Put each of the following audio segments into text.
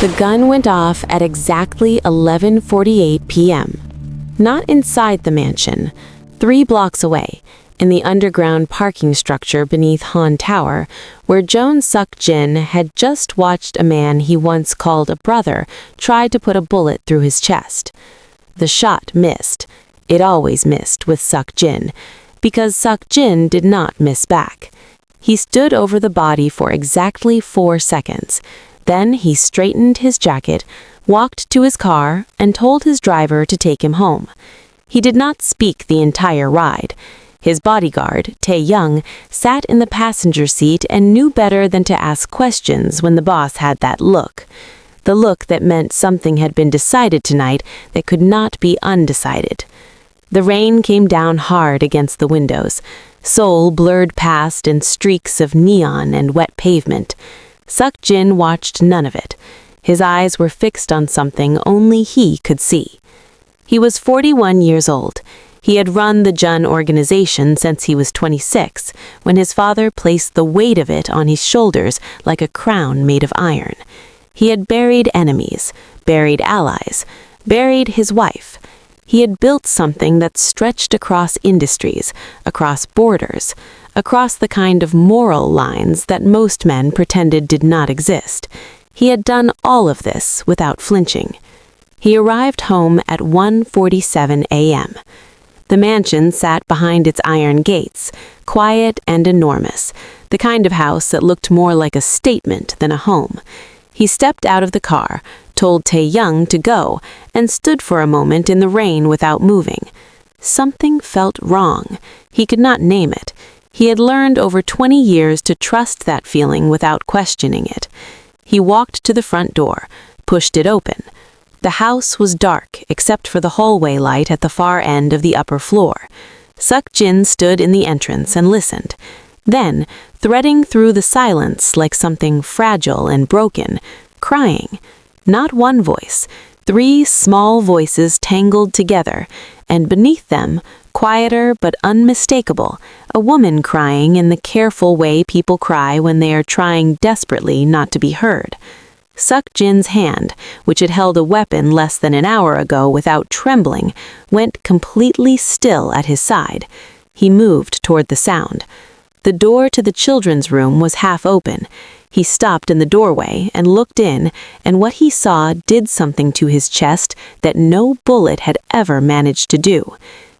The gun went off at exactly 11:48 p.m. Not inside the mansion, 3 blocks away, in the underground parking structure beneath Han Tower, where Jeon Seok-Jin had just watched a man he once called a brother try to put a bullet through his chest. The shot missed. It always missed with Seok-Jin, because Seok-Jin did not miss back. He stood over the body for exactly 4 seconds. Then he straightened his jacket, walked to his car, and told his driver to take him home. He did not speak the entire ride. His bodyguard, Tae-young, sat in the passenger seat and knew better than to ask questions when the boss had that look. The look that meant something had been decided tonight that could not be undecided. The rain came down hard against the windows. Seoul blurred past in streaks of neon and wet pavement. Seok-Jin watched none of it. His eyes were fixed on something only he could see. He was 41 years old. He had run the Jeon organization since he was 26, when his father placed the weight of it on his shoulders like a crown made of iron. He had buried enemies, buried allies, buried his wife. He had built something that stretched across industries, across borders, across the kind of moral lines that most men pretended did not exist. He had done all of this without flinching. He arrived home at 1:47 a.m. The mansion sat behind its iron gates, quiet and enormous, the kind of house that looked more like a statement than a home. He stepped out of the car, told Tae-young to go, and stood for a moment in the rain without moving. Something felt wrong. He could not name it. He had learned over 20 years to trust that feeling without questioning it. He walked to the front door, pushed it open. The house was dark except for the hallway light at the far end of the upper floor. Seok-Jin stood in the entrance and listened. Then, threading through the silence like something fragile and broken, crying. Not one voice, 3 small voices tangled together, and beneath them, quieter but unmistakable, a woman crying in the careful way people cry when they are trying desperately not to be heard. Seok-Jin's hand, which had held a weapon less than an hour ago without trembling, went completely still at his side. He moved toward the sound. The door to the children's room was half open. He stopped in the doorway and looked in, and what he saw did something to his chest that no bullet had ever managed to do.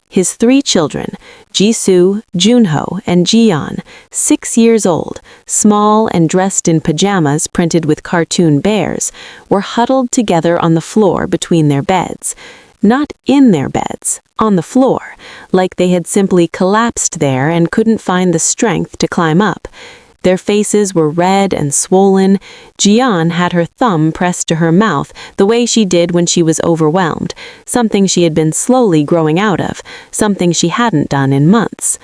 His 3 children, Jisoo, Junho, and Jeon, 6 years old, small and dressed in pajamas printed with cartoon bears, were huddled together on the floor between their beds. Not in their beds, on the floor, like they had simply collapsed there and couldn't find the strength to climb up. Their faces were red and swollen. Jeon had her thumb pressed to her mouth the way she did when she was overwhelmed, something she had been slowly growing out of, something she hadn't done in months.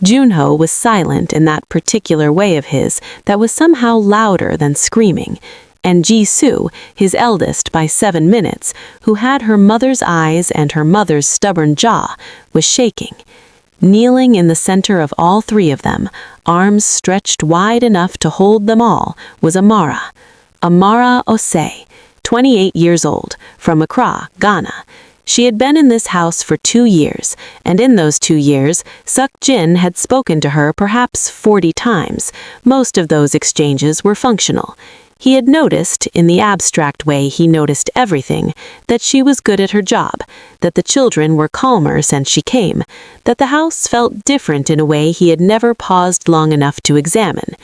Junho was silent in that particular way of his that was somehow louder than screaming. And Jisoo, his eldest by 7 minutes, who had her mother's eyes and her mother's stubborn jaw, was shaking. Kneeling in the center of all 3 of them, arms stretched wide enough to hold them all, was Amara. Amara Osei, 28 years old, from Accra, Ghana. She had been in this house for 2 years, and in those 2 years, Seok-Jin had spoken to her perhaps 40 times. Most of those exchanges were functional. He had noticed, in the abstract way he noticed everything, that she was good at her job, that the children were calmer since she came, that the house felt different in a way he had never paused long enough to examine.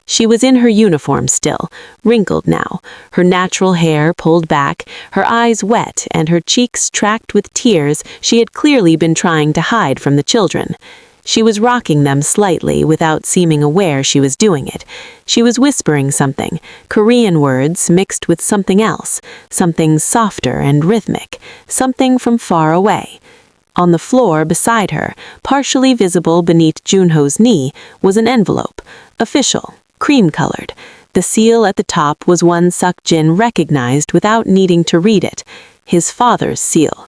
She was in her uniform still, wrinkled now, her natural hair pulled back, her eyes wet and her cheeks tracked with tears she had clearly been trying to hide from the children. She was rocking them slightly without seeming aware she was doing it. She was whispering something, Korean words mixed with something else, something softer and rhythmic, something from far away. On the floor beside her, partially visible beneath Junho's knee, was an envelope, official, cream-colored. The seal at the top was one Seok-Jin recognized without needing to read it, his father's seal.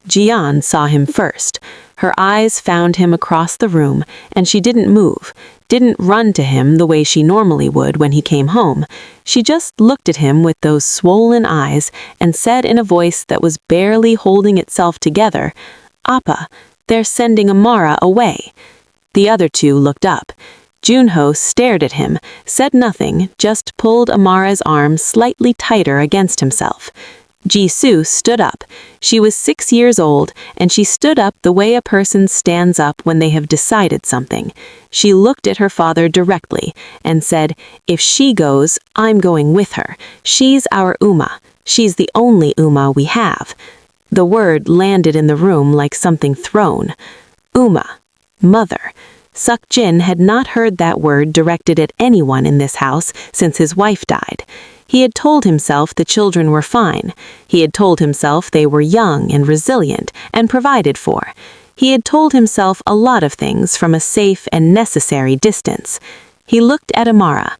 Jeon saw him first. Her eyes found him across the room, and she didn't move, didn't run to him the way she normally would when he came home. She just looked at him with those swollen eyes and said in a voice that was barely holding itself together, "Appa, they're sending Amara away." The other two looked up. Junho stared at him, said nothing, just pulled Amara's arm slightly tighter against himself. Jisoo stood up. She was 6 years old, and she stood up the way a person stands up when they have decided something. She looked at her father directly and said, "If she goes, I'm going with her. She's our Uma. She's the only Uma we have." The word landed in the room like something thrown. Uma. Mother. Seok-Jin had not heard that word directed at anyone in this house since his wife died. He had told himself the children were fine. He had told himself they were young and resilient and provided for. He had told himself a lot of things from a safe and necessary distance. He looked at Amara.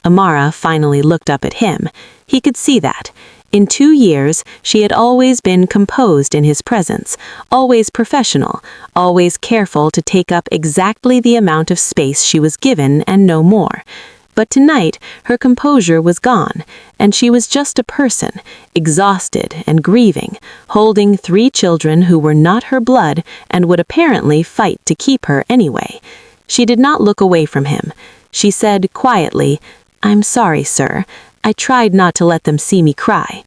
Amara finally looked up at him. He could see that. In 2 years, she had always been composed in his presence, always professional, always careful to take up exactly the amount of space she was given and no more. But tonight, her composure was gone, and she was just a person, exhausted and grieving, holding 3 children who were not her blood and would apparently fight to keep her anyway. She did not look away from him. She said quietly, "I'm sorry, sir. I tried not to let them see me cry."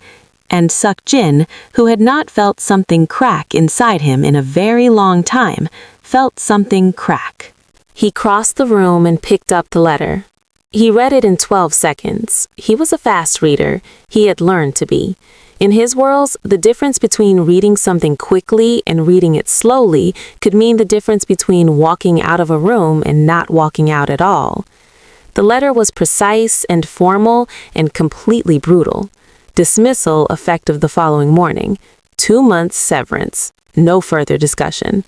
And Seok-Jin, who had not felt something crack inside him in a very long time, felt something crack. He crossed the room and picked up the letter. He read it in 12 seconds. He was a fast reader. He had learned to be. In his worlds, the difference between reading something quickly and reading it slowly could mean the difference between walking out of a room and not walking out at all. The letter was precise and formal and completely brutal. Dismissal effective the following morning. 2 months severance. No further discussion.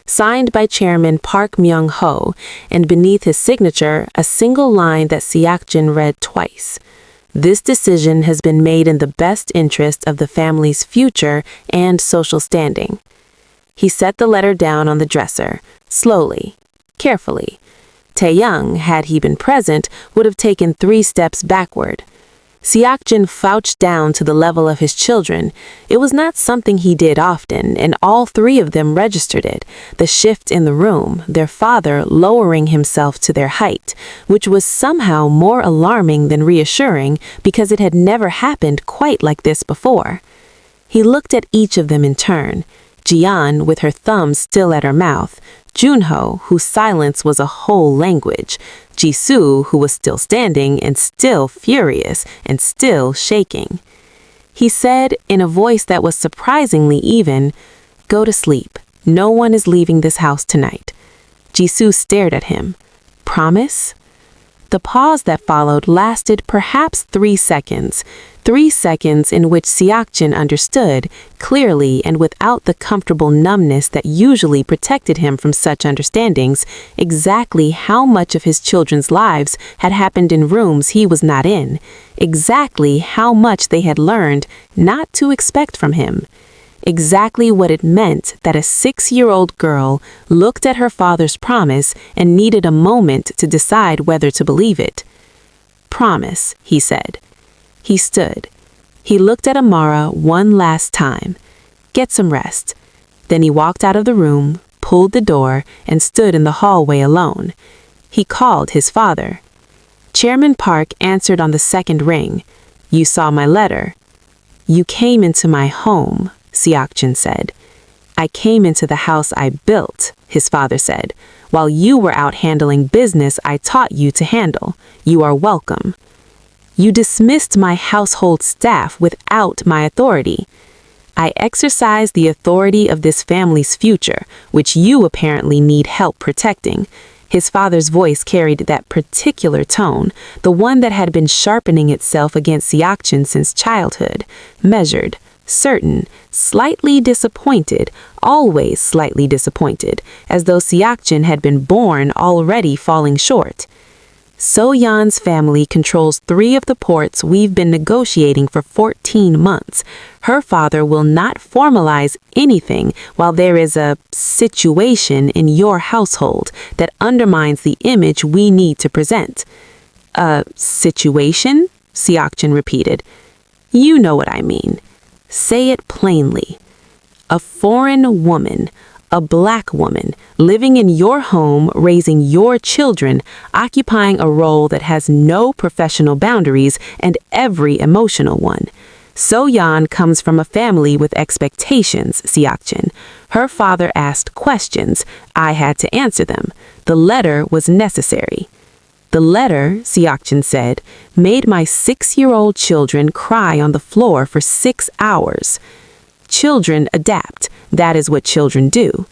Signed by Chairman Park Myung-ho, and beneath his signature, a single line that Seok-Jin read twice. This decision has been made in the best interest of the family's future and social standing. He set the letter down on the dresser, slowly, carefully. Tae-young, had he been present, would have taken 3 steps backward. Seok-Jin fouched down to the level of his children. It was not something he did often, and all 3 of them registered it. The shift in the room, their father lowering himself to their height, which was somehow more alarming than reassuring because it had never happened quite like this before. He looked at each of them in turn. Jeon, with her thumb still at her mouth. Junho, whose silence was a whole language. Jisoo, who was still standing and still furious and still shaking. He said, in a voice that was surprisingly even, "Go to sleep. No one is leaving this house tonight." Jisoo stared at him. "Promise?" The pause that followed lasted perhaps 3 seconds. 3 seconds in which Seok-Jin understood, clearly and without the comfortable numbness that usually protected him from such understandings, exactly how much of his children's lives had happened in rooms he was not in, exactly how much they had learned not to expect from him, exactly what it meant that a 6-year-old girl looked at her father's promise and needed a moment to decide whether to believe it. "Promise," he said. He stood. He looked at Amara one last time. "Get some rest." Then he walked out of the room, pulled the door, and stood in the hallway alone. He called his father. Chairman Park answered on the second ring. "You saw my letter." "You came into my home," Seok-Jin said. "I came into the house I built," his father said. "While you were out handling business I taught you to handle. You are welcome." "You dismissed my household staff without my authority." "I exercise the authority of this family's future, which you apparently need help protecting." His father's voice carried that particular tone, the one that had been sharpening itself against Seok-Jin since childhood, measured, certain, slightly disappointed, always slightly disappointed, as though Seok-Jin had been born already falling short. So-Yeon's family controls 3 of the ports we've been negotiating for 14 months. Her father will not formalize anything while there is a situation in your household that undermines the image we need to present. A situation? Seok-Jin repeated. You know what I mean. Say it plainly. A foreign woman, a black woman, living in your home, raising your children, occupying a role that has no professional boundaries and every emotional one. So-Yeon comes from a family with expectations, Seok-Jin. Her father asked questions. I had to answer them. The letter was necessary. The letter, Seok-Jin said, made my 6-year-old children cry on the floor for 6 hours. Children adapt. That is what children do.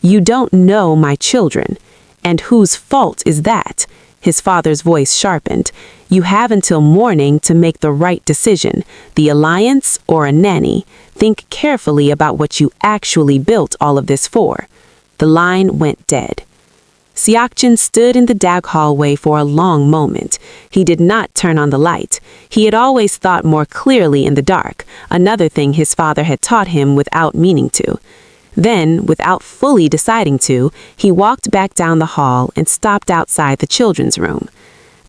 You don't know my children. And whose fault is that? His father's voice sharpened. You have until morning to make the right decision, the alliance or a nanny. Think carefully about what you actually built all of this for. The line went dead. Seok-Jin stood in the dag hallway for a long moment. He did not turn on the light. He had always thought more clearly in the dark, another thing his father had taught him without meaning to. Then, without fully deciding to, he walked back down the hall and stopped outside the children's room.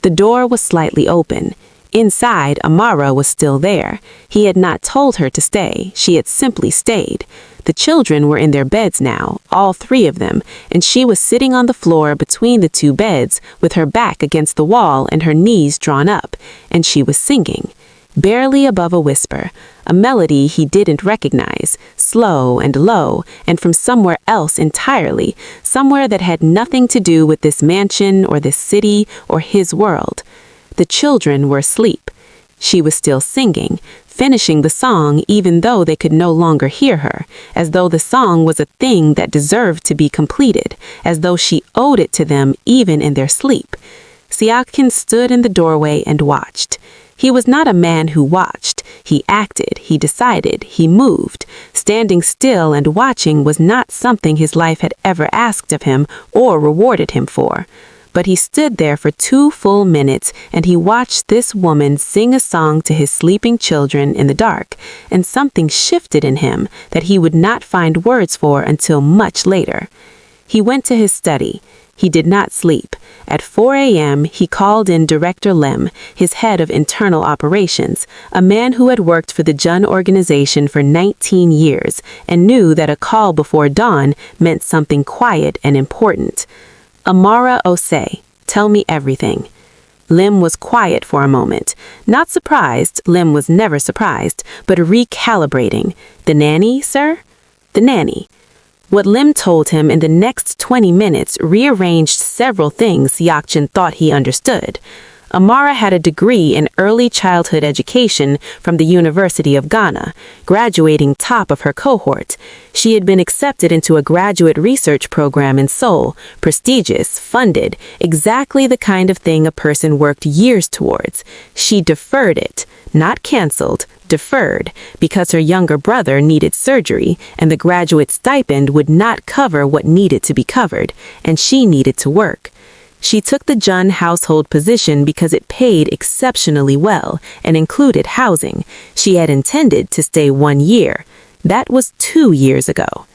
The door was slightly open. Inside, Amara was still there. He had not told her to stay. She had simply stayed. The children were in their beds now, all 3 of them, and she was sitting on the floor between the 2 beds with her back against the wall and her knees drawn up, and she was singing, barely above a whisper, a melody he didn't recognize, slow and low, and from somewhere else entirely, somewhere that had nothing to do with this mansion or this city or his world. The children were asleep. She was still singing, finishing the song even though they could no longer hear her, as though the song was a thing that deserved to be completed, as though she owed it to them even in their sleep. Seok-Jin stood in the doorway and watched. He was not a man who watched. He acted, he decided, he moved. Standing still and watching was not something his life had ever asked of him or rewarded him for. But he stood there for 2 full minutes and he watched this woman sing a song to his sleeping children in the dark, and something shifted in him that he would not find words for until much later. He went to his study. He did not sleep. At 4 a.m., he called in Director Lim, his head of internal operations, a man who had worked for the Jeon organization for 19 years and knew that a call before dawn meant something quiet and important. Amara Osei, tell me everything. Lim was quiet for a moment. Not surprised, Lim was never surprised, but recalibrating. The nanny, sir? The nanny. What Lim told him in the next 20 minutes rearranged several things Seok-Jin thought he understood. Amara had a degree in early childhood education from the University of Ghana, graduating top of her cohort. She had been accepted into a graduate research program in Seoul, prestigious, funded, exactly the kind of thing a person worked years towards. She deferred it, not canceled, deferred, because her younger brother needed surgery and the graduate stipend would not cover what needed to be covered, and she needed to work. She took the Jeon household position because it paid exceptionally well and included housing. She had intended to stay 1 year. That was 2 years ago.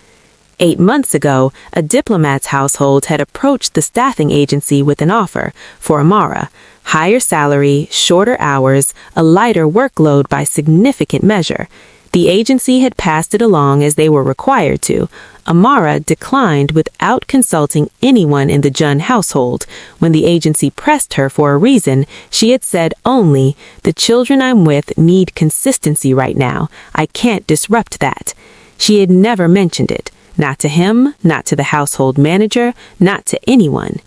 8 months ago, a diplomat's household had approached the staffing agency with an offer for Amara. Higher salary, shorter hours, a lighter workload by significant measure. The agency had passed it along as they were required to. Amara declined without consulting anyone in the Jeon household. When the agency pressed her for a reason, she had said only, "The children I'm with need consistency right now. I can't disrupt that." She had never mentioned it. Not to him, not to the household manager, not to anyone.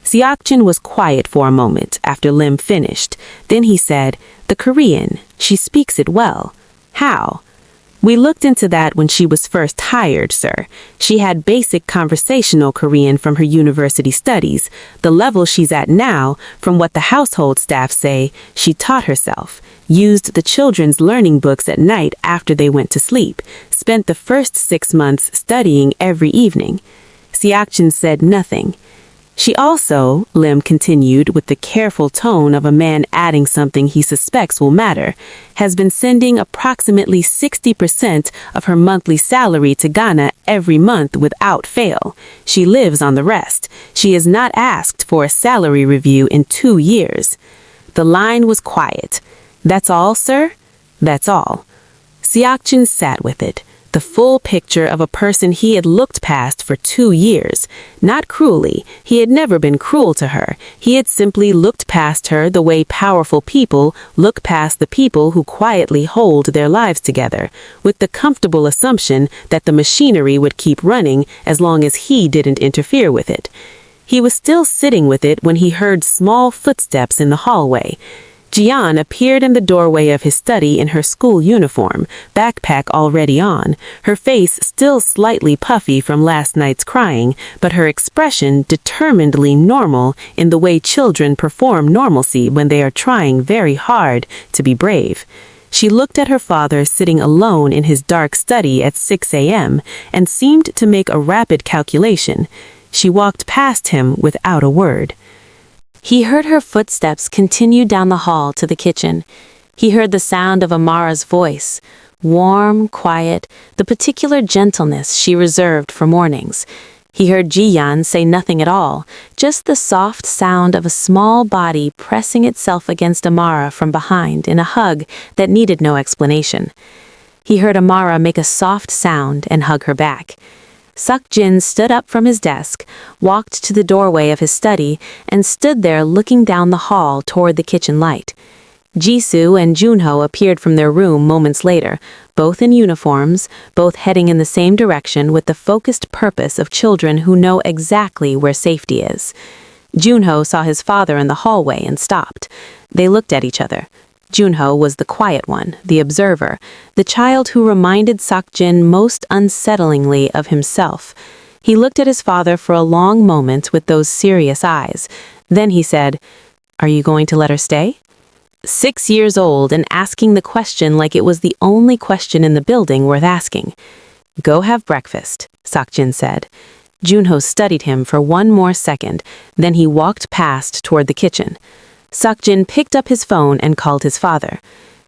Seok-Jin was quiet for a moment after Lim finished. Then he said, "The Korean, she speaks it well. How?" "We looked into that when she was first hired, sir. She had basic conversational Korean from her university studies. The level she's at now, from what the household staff say, she taught herself. Used the children's learning books at night after they went to sleep. Spent the first 6 months studying every evening." Seok-Jin said nothing. She also, Lim continued with the careful tone of a man adding something he suspects will matter, has been sending approximately 60% of her monthly salary to Ghana every month without fail. She lives on the rest. She has not asked for a salary review in 2 years. The line was quiet. That's all, sir? That's all. Seok-Jin sat with it. The full picture of a person he had looked past for 2 years. Not cruelly. He had never been cruel to her. He had simply looked past her the way powerful people look past the people who quietly hold their lives together, with the comfortable assumption that the machinery would keep running as long as he didn't interfere with it. He was still sitting with it when he heard small footsteps in the hallway. Jeon appeared in the doorway of his study in her school uniform, backpack already on, her face still slightly puffy from last night's crying, but her expression determinedly normal in the way children perform normalcy when they are trying very hard to be brave. She looked at her father sitting alone in his dark study at 6 a.m. and seemed to make a rapid calculation. She walked past him without a word. He heard her footsteps continue down the hall to the kitchen. He heard the sound of Amara's voice, warm, quiet, the particular gentleness she reserved for mornings. He heard Jeon say nothing at all, just the soft sound of a small body pressing itself against Amara from behind in a hug that needed no explanation. He heard Amara make a soft sound and hug her back. Seok-Jin stood up from his desk, walked to the doorway of his study, and stood there looking down the hall toward the kitchen light. Jisoo and Junho appeared from their room moments later, both in uniforms, both heading in the same direction with the focused purpose of children who know exactly where safety is. Junho saw his father in the hallway and stopped. They looked at each other. Junho was the quiet one, the observer, the child who reminded Seok-Jin most unsettlingly of himself. He looked at his father for a long moment with those serious eyes. Then he said, "Are you going to let her stay?" 6 years old and asking the question like it was the only question in the building worth asking. "Go have breakfast," Seok-Jin said. Junho studied him for one more second, then he walked past toward the kitchen. Seok-Jin picked up his phone and called his father.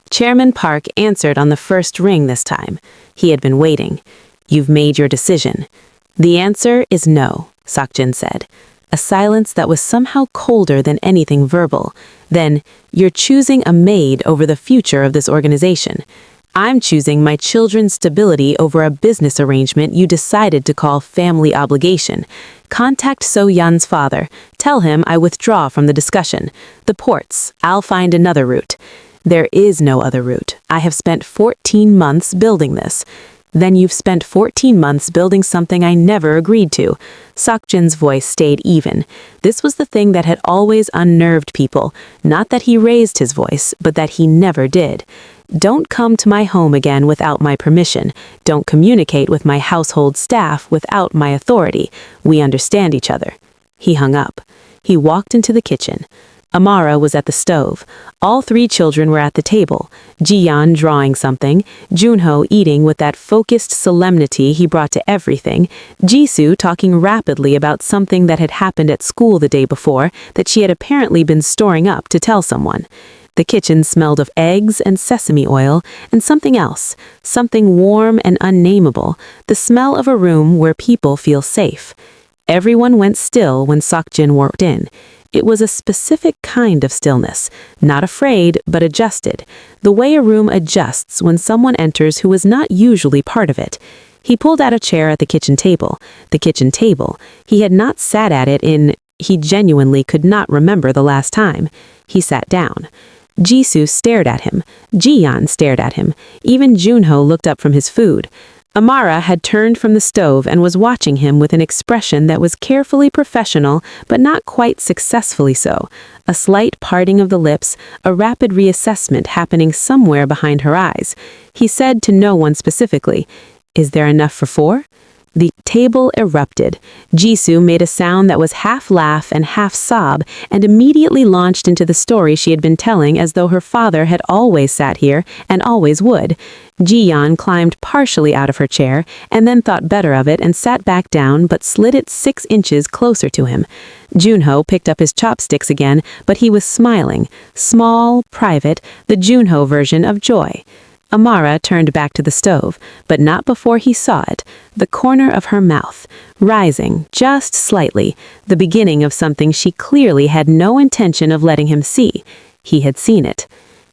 Chairman Park answered on the first ring this time. He had been waiting. "You've made your decision." "The answer is no," Seok-Jin said. A silence that was somehow colder than anything verbal. Then, "You're choosing a maid over the future of this organization. I'm choosing my children's stability over a business arrangement you decided to call family obligation. Contact So-Yeon's father. Tell him I withdraw from the discussion. The ports. I'll find another route." "There is no other route. I have spent 14 months building this." "Then you've spent 14 months building something I never agreed to." Seok-Jin's voice stayed even. This was the thing that had always unnerved people. Not that he raised his voice, but that he never did. "Don't come to my home again without my permission. Don't communicate with my household staff without my authority. We understand each other." He hung up. He walked into the kitchen. Amara was at the stove. All 3 children were at the table. Jeon drawing something, Junho eating with that focused solemnity he brought to everything, Jisoo talking rapidly about something that had happened at school the day before that she had apparently been storing up to tell someone. The kitchen smelled of eggs and sesame oil and something else, something warm and unnameable, the smell of a room where people feel safe. Everyone went still when Seok-Jin walked in. It was a specific kind of stillness, not afraid, but adjusted, the way a room adjusts when someone enters who is not usually part of it. He pulled out a chair at the kitchen table. The kitchen table. He had not sat at it he genuinely could not remember the last time. He sat down. Jisoo stared at him. Jeon stared at him. Even Junho looked up from his food. Amara had turned from the stove and was watching him with an expression that was carefully professional, but not quite successfully so. A slight parting of the lips, a rapid reassessment happening somewhere behind her eyes. He said to no one specifically, "Is there enough for 4?" The table erupted. Jisoo made a sound that was half laugh and half sob, and immediately launched into the story she had been telling as though her father had always sat here and always would. Jeon climbed partially out of her chair, and then thought better of it and sat back down but slid it 6 inches closer to him. Junho picked up his chopsticks again, but he was smiling. Small, private, the Junho version of joy. Amara turned back to the stove, but not before he saw it, the corner of her mouth, rising just slightly, the beginning of something she clearly had no intention of letting him see. He had seen it.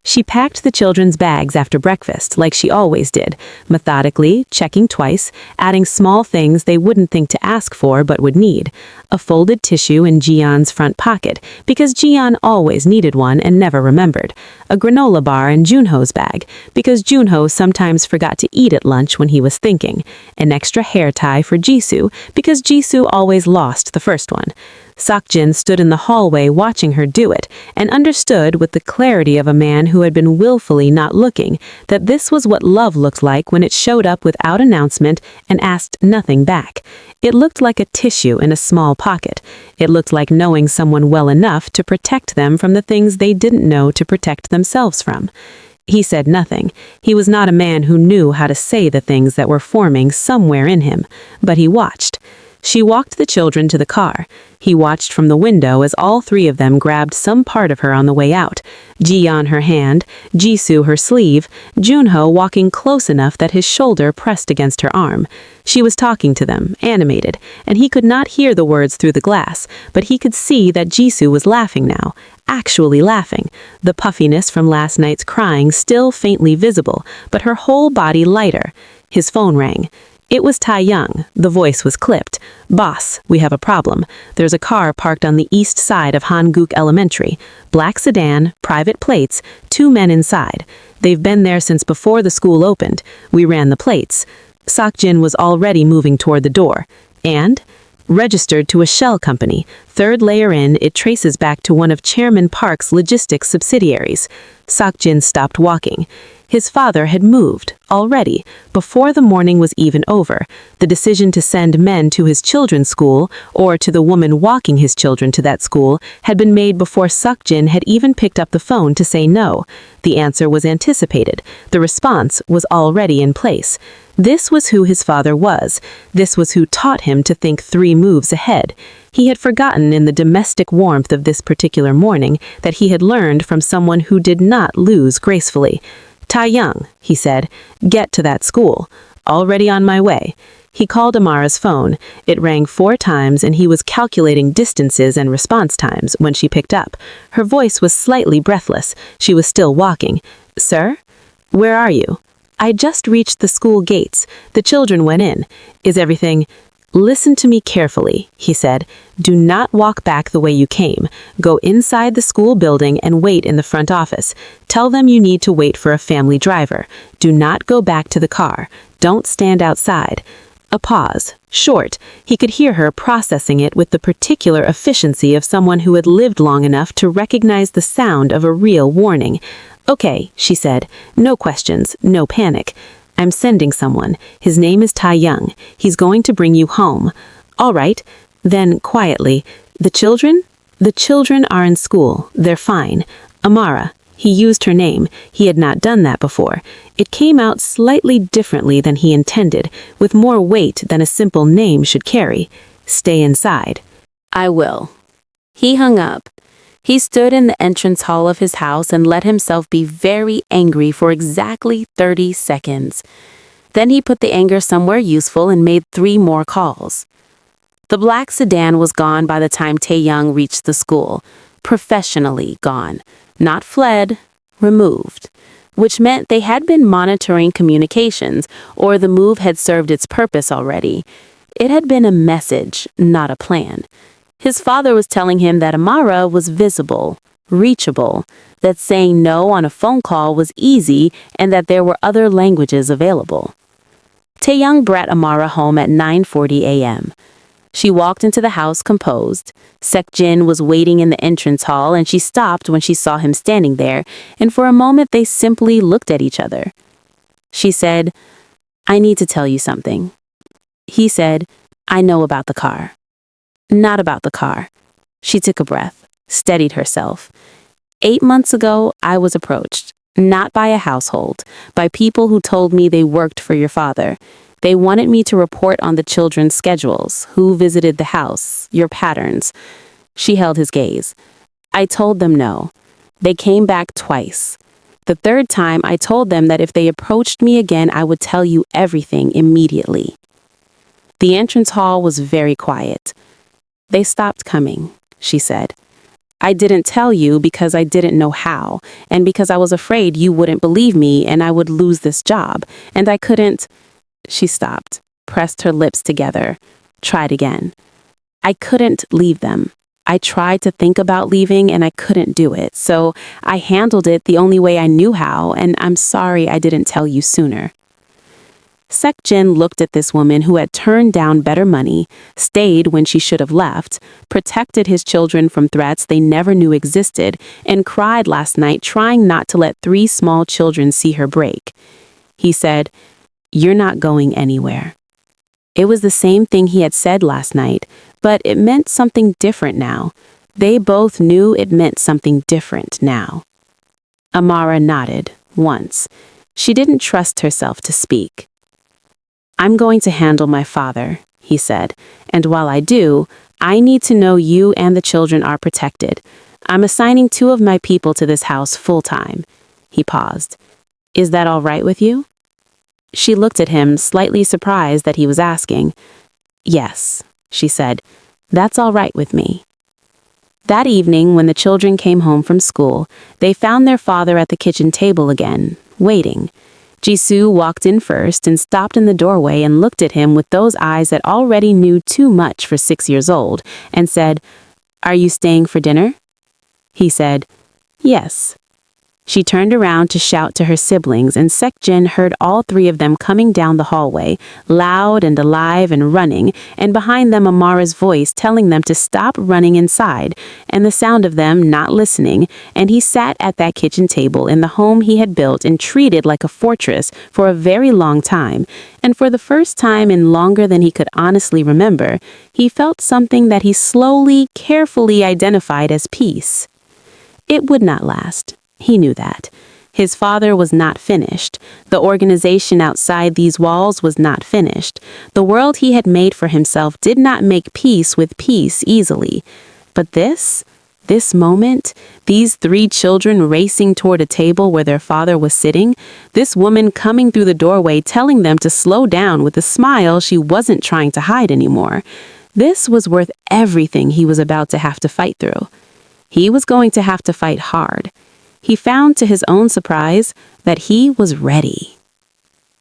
She packed the children's bags after breakfast, like she always did, methodically, checking twice, adding small things they wouldn't think to ask for but would need. A folded tissue in Jeon's front pocket, because Jeon always needed one and never remembered. A granola bar in Junho's bag, because Junho sometimes forgot to eat at lunch when he was thinking. An extra hair tie for Jisoo, because Jisoo always lost the first one. Seok-Jin stood in the hallway watching her do it, and understood with the clarity of a man who had been willfully not looking, that this was what love looked like when it showed up without announcement and asked nothing back. It looked like a tissue in a small pocket. It looked like knowing someone well enough to protect them from the things they didn't know to protect themselves from. He said nothing. He was not a man who knew how to say the things that were forming somewhere in him, but he watched. She walked the children to the car. He watched from the window as all 3 of them grabbed some part of her on the way out. Jeon her hand, Jisoo her sleeve, Junho walking close enough that his shoulder pressed against her arm. She was talking to them, animated, and he could not hear the words through the glass, but he could see that Jisoo was laughing now, actually laughing, the puffiness from last night's crying still faintly visible, but her whole body lighter. His phone rang. It was Tae-young. The voice was clipped. "Boss, we have a problem. There's a car parked on the east side of Hanguk Elementary. Black sedan, private plates, 2 men inside. They've been there since before the school opened. We ran the plates." Seok-Jin was already moving toward the door. And? Registered to a shell company. 3rd layer in, it traces back to one of Chairman Park's logistics subsidiaries. Seok-Jin stopped walking. His father had moved, already, before the morning was even over. The decision to send men to his children's school, or to the woman walking his children to that school, had been made before Seok-Jin had even picked up the phone to say no. The answer was anticipated. The response was already in place. This was who his father was. This was who taught him to think 3 moves ahead. He had forgotten in the domestic warmth of this particular morning that he had learned from someone who did not lose gracefully. "Tae-young," he said, "get to that school. Already on my way." He called Amara's phone. It rang 4 times and he was calculating distances and response times when she picked up. Her voice was slightly breathless. She was still walking. "Sir? Where are you?" "I just reached the school gates. The children went in. Is everything—" "Listen to me carefully," he said. "Do not walk back the way you came. Go inside the school building and wait in the front office. Tell them you need to wait for a family driver. Do not go back to the car. Don't stand outside." A pause. Short. He could hear her processing it with the particular efficiency of someone who had lived long enough to recognize the sound of a real warning. "Okay," she said. "No questions, no panic. I'm sending someone. His name is Tae-young. He's going to bring you home." "All right." Then, quietly, "The children?" "The children are in school. They're fine. Amara." He used her name. He had not done that before. It came out slightly differently than he intended, with more weight than a simple name should carry. "Stay inside." "I will." He hung up. He stood in the entrance hall of his house and let himself be very angry for exactly 30 seconds. Then he put the anger somewhere useful and made 3 more calls. The black sedan was gone by the time Tae-young reached the school. Professionally gone. Not fled, removed. Which meant they had been monitoring communications, or the move had served its purpose already. It had been a message, not a plan. His father was telling him that Amara was visible, reachable, that saying no on a phone call was easy, and that there were other languages available. Tae-young brought Amara home at 9:40 a.m. She walked into the house composed. Seok-Jin was waiting in the entrance hall, and she stopped when she saw him standing there, and for a moment they simply looked at each other. She said, "I need to tell you something." He said, "I know about the car." Not about the car. She took a breath, steadied herself. 8 months ago, I was approached, not by a household, by people who told me they worked for your father. They wanted me to report on the children's schedules, who visited the house, your patterns. She held his gaze. I told them no. They came back twice. The third time, I told them that if they approached me again, I would tell you everything immediately. The entrance hall was very quiet. They stopped coming, she said. I didn't tell you because I didn't know how, and because I was afraid you wouldn't believe me and I would lose this job, and I couldn't. She stopped, pressed her lips together, tried again. I couldn't leave them. I tried to think about leaving and I couldn't do it, so I handled it the only way I knew how, and I'm sorry I didn't tell you sooner. Seok-Jin looked at this woman who had turned down better money, stayed when she should have left, protected his children from threats they never knew existed, and cried last night trying not to let 3 small children see her break. He said, "You're not going anywhere." It was the same thing he had said last night, but it meant something different now. They both knew it meant something different now. Amara nodded, once. She didn't trust herself to speak. "I'm going to handle my father," he said, "and while I do, I need to know you and the children are protected. I'm assigning 2 of my people to this house full-time." He paused. "Is that all right with you?" She looked at him, slightly surprised that he was asking. "Yes," she said, "that's all right with me." That evening, when the children came home from school, they found their father at the kitchen table again, waiting. Jisoo walked in first and stopped in the doorway and looked at him with those eyes that already knew too much for 6 years old, and said, "Are you staying for dinner?" He said, "Yes." She turned around to shout to her siblings, and Seok-Jin heard all 3 of them coming down the hallway, loud and alive and running, and behind them Amara's voice telling them to stop running inside, and the sound of them not listening, and he sat at that kitchen table in the home he had built and treated like a fortress for a very long time, and for the first time in longer than he could honestly remember, he felt something that he slowly, carefully identified as peace. It would not last. He knew that. His father was not finished. The organization outside these walls was not finished. The world he had made for himself did not make peace with peace easily. But this moment, these 3 children racing toward a table where their father was sitting, this woman coming through the doorway telling them to slow down with a smile she wasn't trying to hide anymore, this was worth everything he was about to have to fight through. He was going to have to fight hard. He found to his own surprise that he was ready.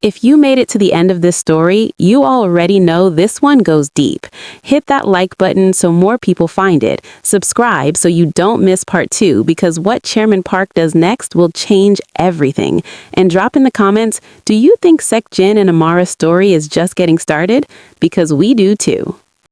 If you made it to the end of this story, you already know this one goes deep. Hit that like button so more people find it. Subscribe so you don't miss part 2, because what Chairman Park does next will change everything. And drop in the comments, do you think Seok-Jin and Amara's story is just getting started? Because we do too.